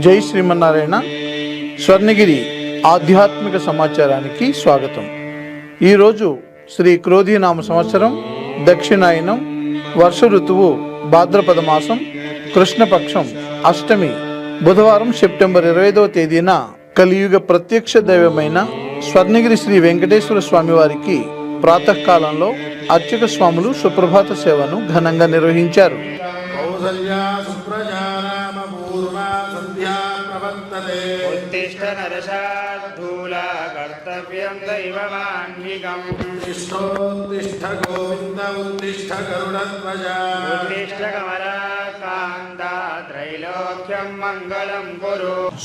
జై శ్రీమన్నారాయణ. స్వర్ణగిరి ఆధ్యాత్మిక సమాచారానికి స్వాగతం. ఈరోజు శ్రీ క్రోధీనామ సంవత్సరం, దక్షిణాయనం, వర్ష ఋతువు, భాద్రపద మాసం, కృష్ణపక్షం, అష్టమి, బుధవారం సెప్టెంబర్ 25వ తేదీన కలియుగ ప్రత్యక్ష దైవమైన స్వర్ణగిరి శ్రీ వెంకటేశ్వర స్వామి వారికి ప్రాతకాలంలో అర్చక స్వాములు సుప్రభాత సేవను ఘనంగా నిర్వహించారు.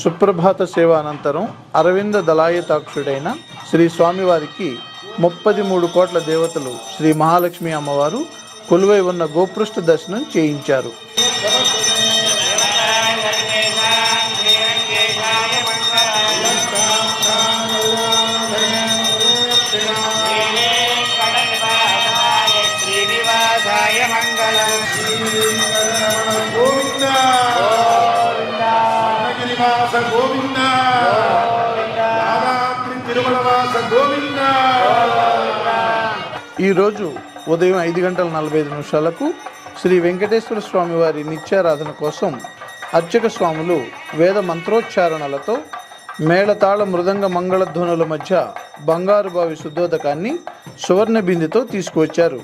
సుప్రభాత సేవ అనంతరం అరవింద దళాయతాక్షుడైన శ్రీ స్వామివారికి 33 కోట్ల దేవతలు శ్రీ మహాలక్ష్మి అమ్మవారు కొలువై ఉన్న గోపృష్ఠ దర్శనం చేయించారు. ఈరోజు ఉదయం 5:45 శ్రీ వెంకటేశ్వర స్వామి వారి నిత్యారాధన కోసం అర్చక స్వాములు వేద మంత్రోచ్చారణలతో మేళతాళ మృదంగ మంగళధ్వనుల మధ్య బంగారు బావి శుద్ధోదకాన్ని సువర్ణ బిందుతో తీసుకువచ్చారు.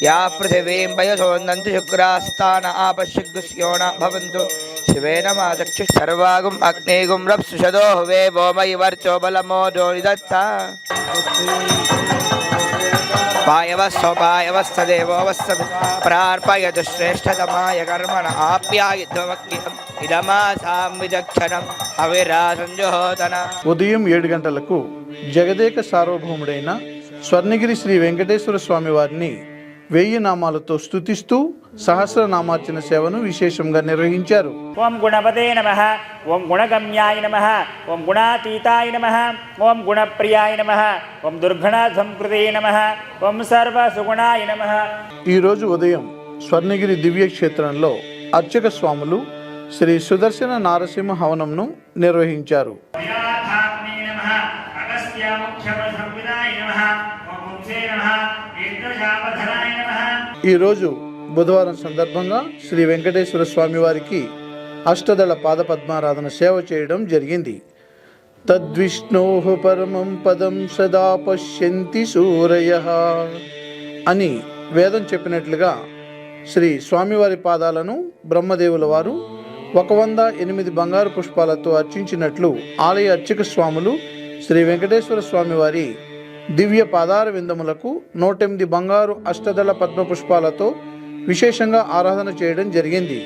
యా పృథివీం పయసోన్నంతు శుక్రాస్తాన ఆపశుగ్గుస్యోణ భవంతు శివేన మాచక్షు సర్వాగుం అగ్నేగుం రప్సుషదో హువే భోమయి వర్చో బలమోదో నిదత్త పాయవస్వపాయవస్తదేవోవస్త ప్రార్పయతు శ్రేష్టతమాయ కర్మణ ఆప్యాయుధ్వమగ్నిం ఇదమాసాం విచక్షణం హవిరా సంజోహోతన. ఉదయం 7 గంటలకు జగదేక సార్వభౌముడైన స్వర్ణగిరి శ్రీ వెంకటేశ్వర స్వామి వారిని 1000 నామాలతో స్తుతిస్తూ సహస్రనామార్చన సేవను విశేషంగా నిర్వహించారు. ఓం గుణపదే నమః, ఓం గుణగమ్యాయ నమః, ఓం గుణాతీతాయ నమః, ఓం గుణప్రియాయ నమః, ఓం దుర్గుణ సంకృతే నమః, ఓం సర్వసుగుణాయ నమః. ఈరోజు ఉదయం స్వర్ణగిరి దివ్య క్షేత్రంలో అర్చక స్వాములు శ్రీ సుదర్శన నారసింహ హవనంను నిర్వహించారు. ఈరోజు బుధవారం సందర్భంగా శ్రీ వెంకటేశ్వర స్వామి వారికి అష్టదళ పాద పద్మారాధన సేవ చేయడం జరిగింది. తద్విష్ణోః పరమం పదం సదా పశ్యంతి సూరయః అని వేదం చెప్పినట్లుగా శ్రీ స్వామివారి పాదాలను బ్రహ్మదేవుల వారు 108 బంగారు పుష్పాలతో అర్చించినట్లు ఆలయ అర్చక స్వాములు శ్రీ వెంకటేశ్వర స్వామి వారి దివ్య పాదార విందములకు 108 బంగారు అష్టదళ పద్మ పుష్పాలతో విశేషంగా ఆరాధన చేయడం జరిగింది.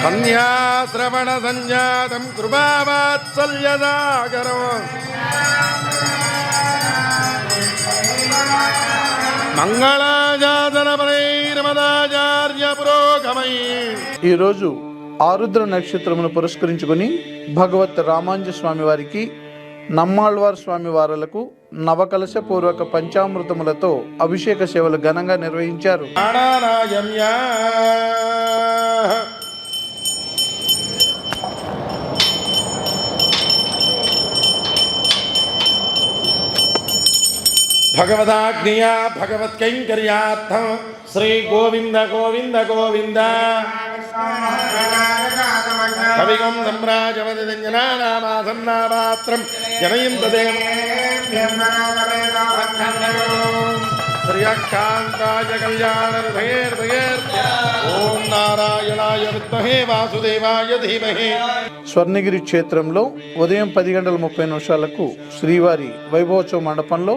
కన్యాశ్రవణ సంజాతం కృపావాత్సల్యసాగరం మంగళాజాతనపరైర్మదాచార్య పురోగమై. ఈరోజు ఆరుద్ర నక్షత్రమును పురస్కరించుకుని భగవత్ రామాంజ స్వామి వారికి, నమ్మాళ్వార్ స్వామి వారలకు నవకలశ పూర్వక పంచామృతములతో అభిషేక సేవలు ఘనంగా నిర్వహించారు. భగవదాగ్నియా భగవత్కైంకర్యార్థం శ్రీ గోవింద గోవింద గోవింద కవిగం సమ్రాజవదిజనానామాసన్నామాత్రం జనయంతదేవం శ్రీయకాంతాయ కళ్యాణర్భయేర్భయేర్భ ఓం నారాయణాయ విద్మహే వాసుదేవాయ ధీమహి. స్వర్ణగిరి క్షేత్రంలో ఉదయం 10:30 శ్రీవారి వైభవోత్సవ మండపంలో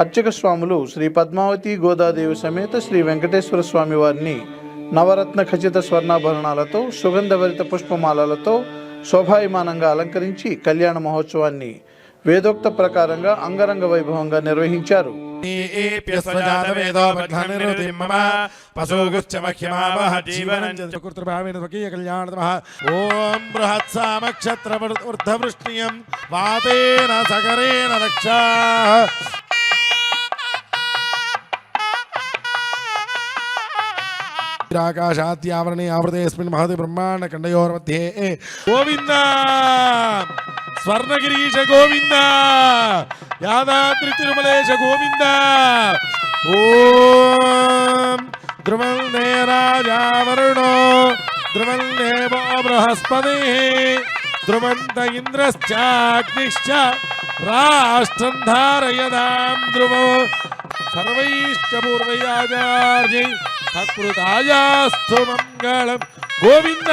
అర్చక స్వాములు శ్రీ పద్మావతి గోదాదేవి సమేత శ్రీ వెంకటేశ్వర స్వామి వారిని నవరత్న ఖచ్చిత స్వర్ణాభరణాలతో సుగంధభరిత పుష్పమాలలతో శోభాయమానంగా అలంకరించి కళ్యాణ మహోత్సవాన్ని వేదోక్త ప్రకారంగా అంగరంగ వైభవంగా నిర్వహించారు. ఓం బృహత్సామక్షత్రవృద్ధవృష్ణియం వాతేన సకరేణ రక్షా. आकाशात्यावरणे आवृतेऽस्मिन् महति ब्रह्माण्डखण्डयोर्मध्ये गोविन्द स्वर्णगिरीश गोविन्द यादाद्रि तिरुमलेश गोविन्द ॐ ध्रुवन्ने राजा वरुणो ध्रुवन्देवो बृहस्पतिः ध्रुवन्त इन्द्रश्चाग्निश्च राष्ट्रं धारयतां ध्रुवो सर्वैश्च पूर्वयाचार्यै सकृतायास्तु मङ्गलं गोविन्द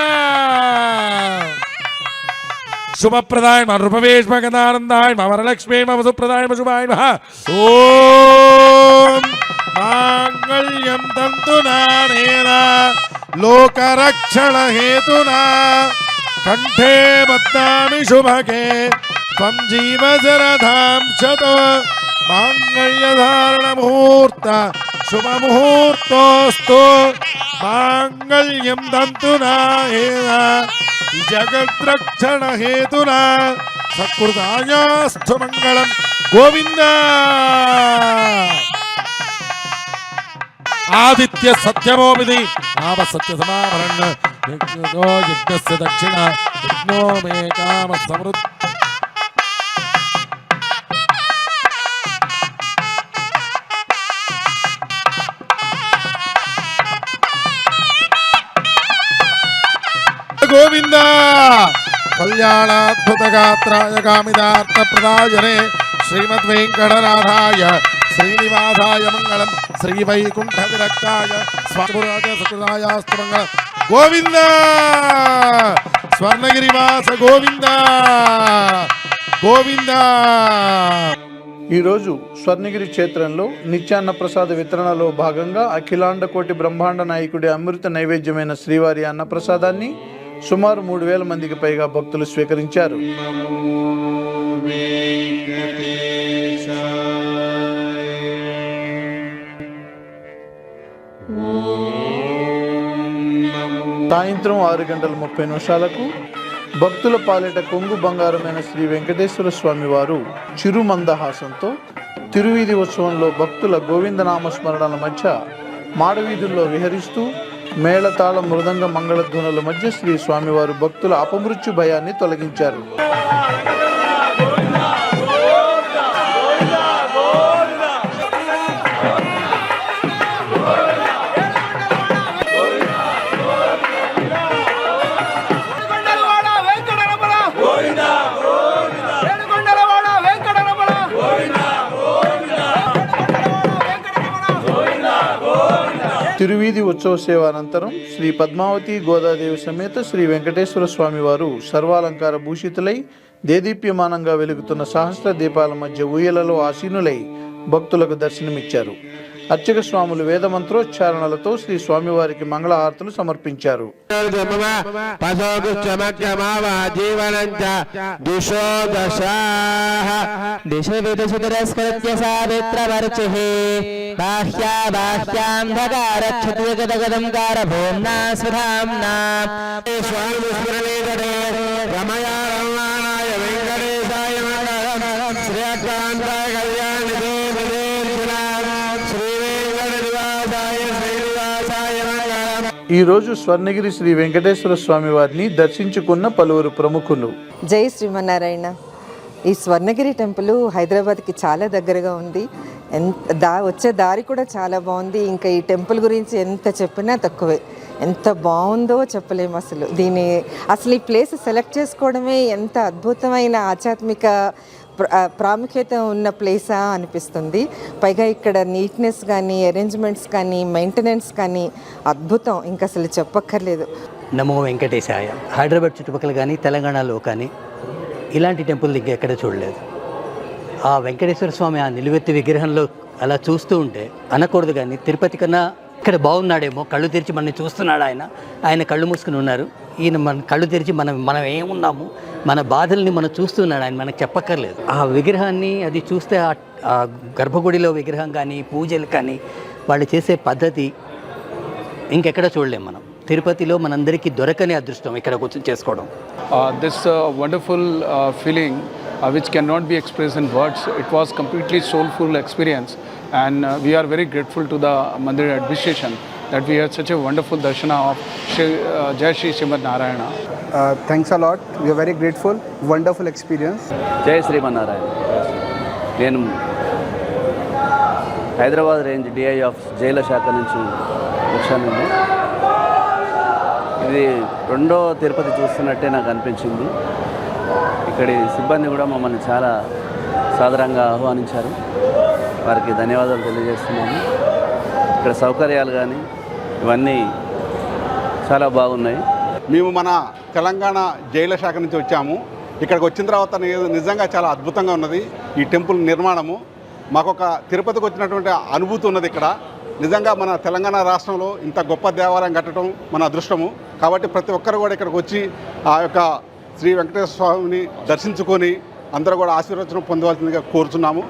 शुभप्रदाय मम रूपवेशमगदानन्दाय मम वरलक्ष्मी मम सुप्रदाय मम शुभाय नमः ॐ माङ्गल्यं तन्तुनानेन लोकरक्षणहेतुना कण्ठे बध्नामि शुभगे त्वं जीवशरधां शतो माङ्गल्यधारणमुहूर्त शुभमुहूर्तोऽस्तु माङ्गल्यं तन्तुनानेन जगद्रक्षणहेतुना सकृतायास्तु मङ्गलं गोविन्द आदित्य सत्यमोऽपि नाम सत्यसमाभरन् यज्ञस्य दक्षिण यज्ञो मे काम समृद्ध गोविंद कल्याणाद्भुतगात्राय कामिदार्थप्रदायने श्रीमद्वेङ्कटनाथाय श्रीनिवासाय मङ्गलं श्रीवैकुण्ठविरक्ताय स्वामिपुराज सकृतायास्तु मङ्गलं गोविंद स्वर्णगिरिवास गोविंद गोविंद ఈరోజు స్వర్ణగిరి క్షేత్రంలో నిత్యాన్న ప్రసాద వితరణలో భాగంగా అఖిలాండ కోటి బ్రహ్మాండ నాయకుడి అమృత నైవేద్యమైన శ్రీవారి అన్నప్రసాదాన్ని సుమారు 3,000 మందికి పైగా భక్తులు స్వీకరించారు. సాయంత్రం 6:30 భక్తుల పాలిట కొంగు బంగారమైన శ్రీ వెంకటేశ్వర స్వామి వారు చిరుమందహాసంతో తిరువీధి ఉత్సవంలో భక్తుల గోవిందనామ స్మరణల మధ్య మాడవీధుల్లో విహరిస్తూ మేళతాళ మృదంగ మంగళధ్వనుల మధ్య శ్రీ స్వామివారు భక్తుల అపమృత్యు భయాన్ని తొలగించారు. తిరువీధి ఉత్సవ సేవ అనంతరం శ్రీ పద్మావతి గోదాదేవి సమేత శ్రీ వెంకటేశ్వర స్వామి వారు సర్వాలంకార భూషితులై దేదీప్యమానంగా వెలుగుతున్న సహస్ర దీపాల మధ్య ఊయలలో ఆసీనులై భక్తులకు దర్శనమిచ్చారు. అర్చక స్వాములు వేద మంత్రోచ్చారణలతో శ్రీ స్వామివారికి మంగళహారతులు సమర్పించారు. ఈ రోజు స్వర్ణగిరి శ్రీ వెంకటేశ్వర స్వామి వారిని దర్శించుకున్న పలువురు ప్రముఖులు. జై శ్రీమన్నారాయణ. ఈ స్వర్ణగిరి టెంపుల్ హైదరాబాద్కి చాలా దగ్గరగా ఉంది. వచ్చే దారి కూడా చాలా బాగుంది. ఇంకా ఈ టెంపుల్ గురించి ఎంత చెప్పినా తక్కువే. ఎంత బాగుందో చెప్పలేము అసలు. అసలు ఈ ప్లేస్ సెలెక్ట్ చేసుకోవడమే ఎంత అద్భుతమైన ఆధ్యాత్మిక ప్రాముఖ్యత ఉన్న ప్లేసా అనిపిస్తుంది. పైగా ఇక్కడ నీట్నెస్ కానీ, అరేంజ్మెంట్స్ కానీ, మెయింటెనెన్స్ కానీ అద్భుతం. ఇంకా అసలు చెప్పక్కర్లేదు. నమో వెంకటేశాయ. హైదరాబాద్ చుట్టుపక్కల కానీ తెలంగాణలో కానీ ఇలాంటి టెంపుల్ ఇంకెక్కడ చూడలేదు. ఆ వెంకటేశ్వర స్వామి ఆ నిలువెత్తి విగ్రహంలో అలా చూస్తూ ఉంటే అనకూడదు, కానీ తిరుపతి కన్నా ఇక్కడ బాగున్నాడేమో. కళ్ళు తెరిచి మనల్ని చూస్తున్నాడు ఆయన కళ్ళు మూసుకుని ఉన్నారు. ఈయన మన కళ్ళు తెరిచి మనం ఏమున్నాము, మన బాధల్ని మనం చూస్తున్నాడు ఆయన, మనకు చెప్పక్కర్లేదు. ఆ విగ్రహాన్ని అది చూస్తే ఆ గర్భగుడిలో విగ్రహం కానీ, పూజలు కానీ, వాళ్ళు చేసే పద్ధతి ఇంకెక్కడ చూడలేము మనం. తిరుపతిలో మనందరికీ దొరకని అదృష్టం ఇక్కడ కూర్చొని చేసుకోవడం. This wonderful feeling which cannot be expressed in words. It was completely soulful experience, and we are very grateful to the Mandir administration that we had such a wonderful darshana of Jai Shri Srimad Narayana. Thanks a lot. We are very grateful. Wonderful experience. జై శ్రీమన్నారాయణ. నేను Hyderabad range DI of జైల శాఖ నుంచి వచ్చానండి. ఇది రెండో తిరుపతి చూస్తున్నట్టే నాకు అనిపించింది. ఇక్కడి సిబ్బంది కూడా మమ్మల్ని చాలా సాదరంగా ఆహ్వానించారు. వారికి ధన్యవాదాలు తెలియజేస్తున్నాము. ఇక్కడ సౌకర్యాలు కానీ ఇవన్నీ చాలా బాగున్నాయి. మేము మన తెలంగాణ జైల శాఖ నుంచి వచ్చాము. ఇక్కడికి వచ్చిన తర్వాత నిజంగా చాలా అద్భుతంగా ఉన్నది ఈ టెంపుల్ నిర్మాణము. మాకు ఒక తిరుపతికి వచ్చినటువంటి అనుభూతి ఉన్నది ఇక్కడ. నిజంగా మన తెలంగాణ రాష్ట్రంలో ఇంత గొప్ప దేవాలయం కట్టడం మన అదృష్టము. కాబట్టి ప్రతి ఒక్కరు కూడా ఇక్కడికి వచ్చి ఆ యొక్క శ్రీ వెంకటేశ్వర స్వామిని దర్శించుకొని అందరూ కూడా ఆశీర్వచనం పొందవలసిందిగా కోరుచున్నాము.